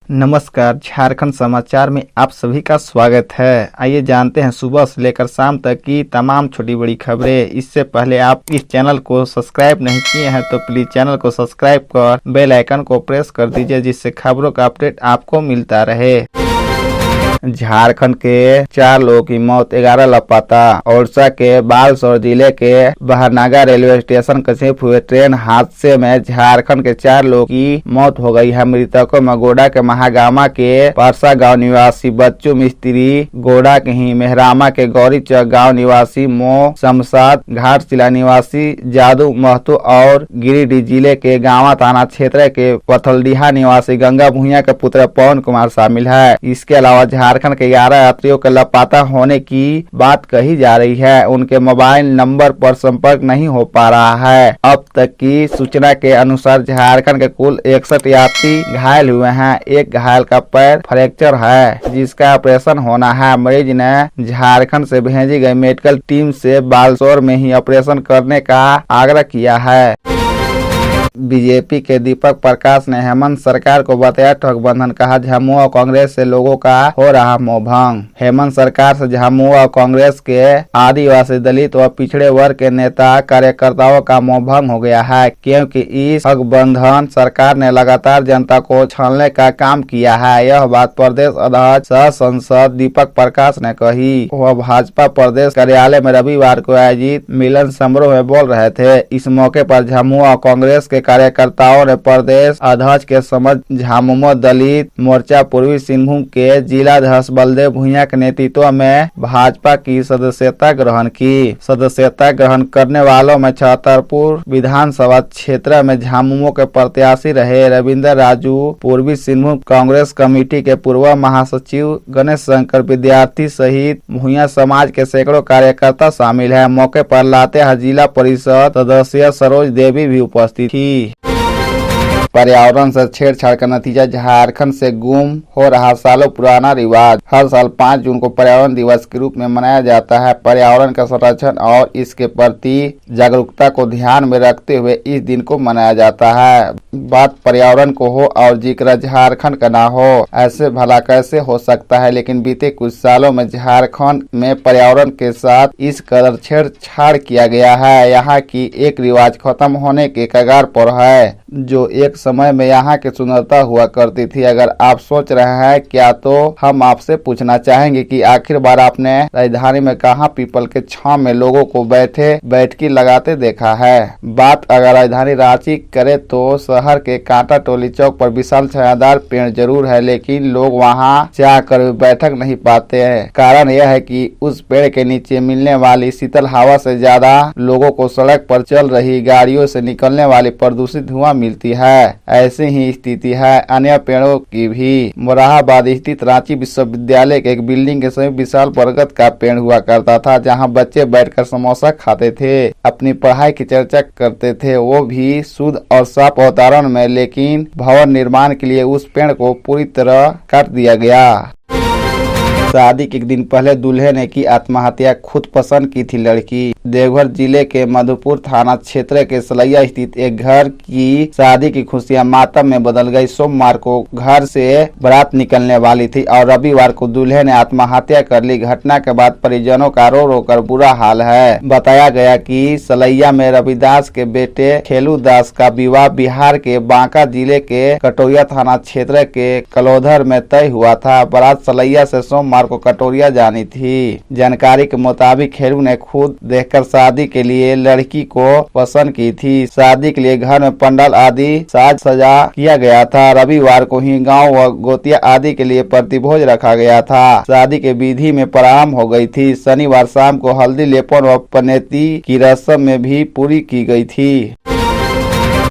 नमस्कार, झारखंड समाचार में आप सभी का स्वागत है। आइए जानते हैं सुबह से लेकर शाम तक की तमाम छोटी बड़ी खबरें। इससे पहले आप इस चैनल को सब्सक्राइब नहीं किए हैं तो प्लीज चैनल को सब्सक्राइब कर बेल आइकन को प्रेस कर दीजिए, जिससे खबरों का अपडेट आपको मिलता रहे। झारखंड के 4 लोगों की मौत, 11 लापता। ओडिशा के बालसोर जिले के बहरनागा रेलवे स्टेशन करीब हुए ट्रेन हादसे में झारखंड के 4 लोगों की मौत हो गई है। मृतकों में गोडा के महागामा के परसा गांव निवासी बच्चू मिस्त्री, गोडा के ही मेहरामा के गौरी चौक गाँव निवासी मो शमशाद, घाटशिला निवासी जादू महतो और गिरिडीह जिले के गांवा थाना क्षेत्र के पथलडीहा निवासी गंगा भुइया के पुत्र पवन कुमार शामिल है। इसके अलावा झारखंड के 11 यात्रियों के लापता होने की बात कही जा रही है। उनके मोबाइल नंबर पर संपर्क नहीं हो पा रहा है। अब तक की सूचना के अनुसार झारखंड के कुल 61 यात्री घायल हुए हैं। एक घायल का पैर फ्रैक्चर है, जिसका ऑपरेशन होना है। मरीज ने झारखंड से भेजी गई मेडिकल टीम से बालसोर में ही ऑपरेशन करने का आग्रह किया है। बीजेपी के दीपक प्रकाश ने हेमंत सरकार को बताया ठगबंधन, कहा झामुमो कांग्रेस से लोगों का हो रहा मोहभंग। हेमंत सरकार से झामुमो कांग्रेस के आदिवासी, दलित व पिछड़े वर्ग के नेता कार्यकर्ताओं का मोहभंग हो गया है, क्योंकि इस ठगबंधन सरकार ने लगातार जनता को छलने का काम किया है। यह बात प्रदेश अध्यक्ष सह सांसद दीपक प्रकाश ने कही। वह भाजपा प्रदेश कार्यालय में रविवार को आयोजित मिलन समारोह में बोल रहे थे। इस मौके पर झामुमो कांग्रेस के कार्यकर्ताओं ने प्रदेश अध्यक्ष के समक्ष झामुमो दलित मोर्चा पूर्वी सिंहभूम के जिलाध्यक्ष बलदेव भुइया के नेतृत्व में भाजपा की सदस्यता ग्रहण की। सदस्यता ग्रहण करने वालों में छतरपुर विधानसभा क्षेत्र में झामुमो के प्रत्याशी रहे रविंद्र राजू, पूर्वी सिंहभूम कांग्रेस कमेटी के पूर्व महासचिव गणेश शंकर विद्यार्थी सहित भुइया समाज के सैकड़ों कार्यकर्ता शामिल है। मौके पर लातेहार जिला परिषद सदस्य सरोज देवी भी उपस्थित थी। पर्यावरण से छेड़छाड़ का नतीजा झारखंड से गुम हो रहा सालों पुराना रिवाज। हर साल 5 जून को पर्यावरण दिवस के रूप में मनाया जाता है। पर्यावरण का संरक्षण और इसके प्रति जागरूकता को ध्यान में रखते हुए इस दिन को मनाया जाता है। बात पर्यावरण को हो और जिक्र झारखंड का ना हो, ऐसे भला कैसे हो सकता है। लेकिन बीते कुछ सालों में झारखंड में पर्यावरण के साथ इस कदर छेड़छाड़ किया गया है। यहाँ की एक रिवाज खत्म होने के कगार पर है, जो एक समय में यहाँ की सुंदरता हुआ करती थी। अगर आप सोच रहे हैं क्या, तो हम आपसे पूछना चाहेंगे कि आखिर बार आपने राजधानी में कहाँ पीपल के छांव में लोगों को बैठकी लगाते देखा है। बात अगर राजधानी रांची करे तो शहर के कांटा टोली चौक पर विशाल छायादार पेड़ जरूर है, लेकिन लोग वहाँ जाकर बैठक नहीं पाते हैं। कारण यह है कि उस पेड़ के नीचे मिलने वाली शीतल हवा से ज्यादा लोगों को सड़क पर चल रही गाड़ियों से निकलने वाली प्रदूषित धुआं मिलती है। ऐसी ही स्थिति है अन्य पेड़ों की भी। मोराहाबाद स्थित रांची विश्वविद्यालय के एक बिल्डिंग के समीप विशाल बरगद का पेड़ हुआ करता था, जहां बच्चे बैठकर समोसा खाते थे, अपनी पढ़ाई की चर्चा करते थे, वो भी शुद्ध और साफ वातावरण में। लेकिन भवन निर्माण के लिए उस पेड़ को पूरी तरह काट दिया गया। शादी के एक दिन पहले दूल्हे ने की आत्महत्या, खुद पसंद की थी लड़की। देवघर जिले के मधुपुर थाना क्षेत्र के सलैया स्थित एक घर की शादी की खुशियां मातम में बदल गई। सोमवार को घर से बारात निकलने वाली थी और रविवार को दूल्हे ने आत्महत्या कर ली। घटना के बाद परिजनों का रो रो कर बुरा हाल है। बताया गया कि सलैया में रविदास के बेटे खेलू दास का विवाह बिहार के बांका जिले के कटोरिया थाना क्षेत्र के कलौधर में तय हुआ था। बारात सलैया से सोमवार को कटोरिया जानी थी। जानकारी के मुताबिक खेलू ने खुद देखकर शादी के लिए लड़की को पसंद की थी। शादी के लिए घर में पंडाल आदि साज सजा किया गया था। रविवार को ही गांव व गोतिया आदि के लिए प्रतिभोज रखा गया था। शादी के विधि में प्रारंभ हो गई थी। शनिवार शाम को हल्दी लेपन व पनेती की रस्म में भी पूरी की गई थी।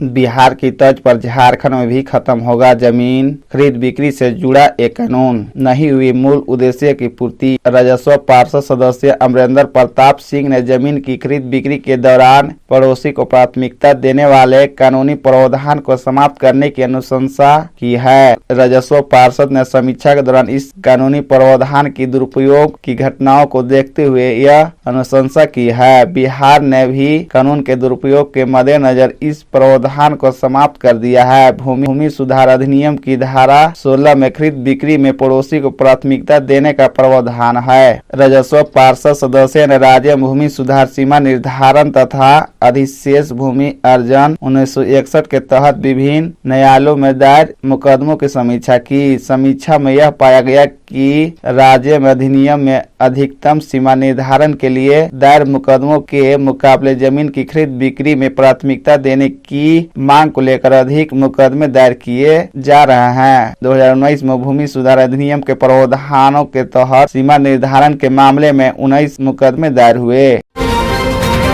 बिहार की तर्ज पर झारखंड में भी खत्म होगा जमीन खरीद बिक्री से जुड़ा एक कानून। नहीं हुई मूल उद्देश्य की पूर्ति। राजस्व पार्षद सदस्य अमरेंद्र प्रताप सिंह ने जमीन की खरीद बिक्री के दौरान पड़ोसी को प्राथमिकता देने वाले कानूनी प्रावधान को समाप्त करने की अनुशंसा की है। राजस्व पार्षद ने समीक्षा के दौरान इस कानूनी प्रावधान की दुरुपयोग की घटनाओं को देखते हुए यह अनुशंसा की है। बिहार ने भी कानून के दुरुपयोग के मद्देनजर इस प्रावधान प्रावधान को समाप्त कर दिया है। भूमि सुधार अधिनियम की धारा 16 में खरीद बिक्री में पड़ोसी को प्राथमिकता देने का प्रावधान है। राजस्व पार्षद सदस्य ने राज्य भूमि सुधार सीमा निर्धारण तथा अधिशेष भूमि अर्जन 1961 के तहत विभिन्न न्यायालयों में दायर मुकदमों की समीक्षा की। समीक्षा में यह पाया गया कि राज्य में अधिनियम में अधिकतम सीमा निर्धारण के लिए दायर मुकदमों के मुकाबले जमीन की खरीद बिक्री में प्राथमिकता देने की मांग को लेकर अधिक मुकदमे दायर किए जा रहे हैं। 2019 में भूमि सुधार अधिनियम के प्रावधानों के तहत सीमा निर्धारण के मामले में 19 मुकदमे दायर हुए।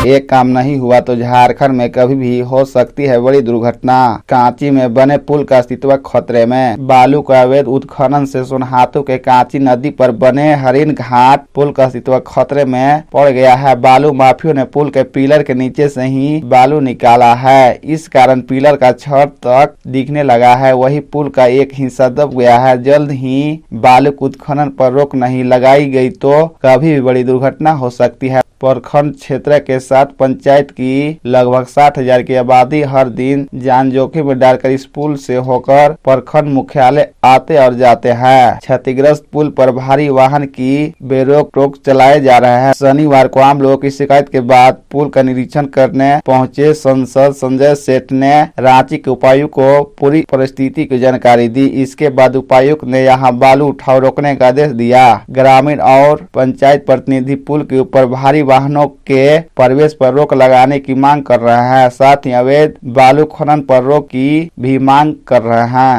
एक काम नहीं हुआ तो झारखंड में कभी भी हो सकती है बड़ी दुर्घटना। कांची में बने पुल का अस्तित्व खतरे में। बालू का अवैध उत्खनन से सोनहातु के कांची नदी पर बने हरिन घाट पुल का अस्तित्व खतरे में पड़ गया है। बालू माफियों ने पुल के पिलर के नीचे से ही बालू निकाला है। इस कारण पिलर का छत तक दिखने लगा है। वही पुल का एक हिस्सा दब गया है। जल्द ही बालू उत्खनन पर रोक नहीं लगाई गई तो कभी भी बड़ी दुर्घटना हो सकती है। प्रखंड क्षेत्र के साथ पंचायत की लगभग 60,000 की आबादी हर दिन जान जोखिम में डालकर इस पुल से होकर प्रखंड मुख्यालय आते और जाते हैं। क्षतिग्रस्त पुल पर भारी वाहन की बेरोक टोक चलाए जा रहे हैं। शनिवार को आम लोगों की शिकायत के बाद पुल का निरीक्षण करने पहुंचे सांसद संजय सेठ ने रांची के उपायुक्त को पूरी परिस्थिति की जानकारी दी। इसके बाद उपायुक्त ने यहां बालू उठाव रोकने का आदेश दिया। ग्रामीण और पंचायत प्रतिनिधि पुल के ऊपर भारी वाहनों के प्रवेश पर रोक लगाने की मांग कर रहे हैं। साथ ही अवैध बालू खनन पर रोक की भी मांग कर रहे हैं।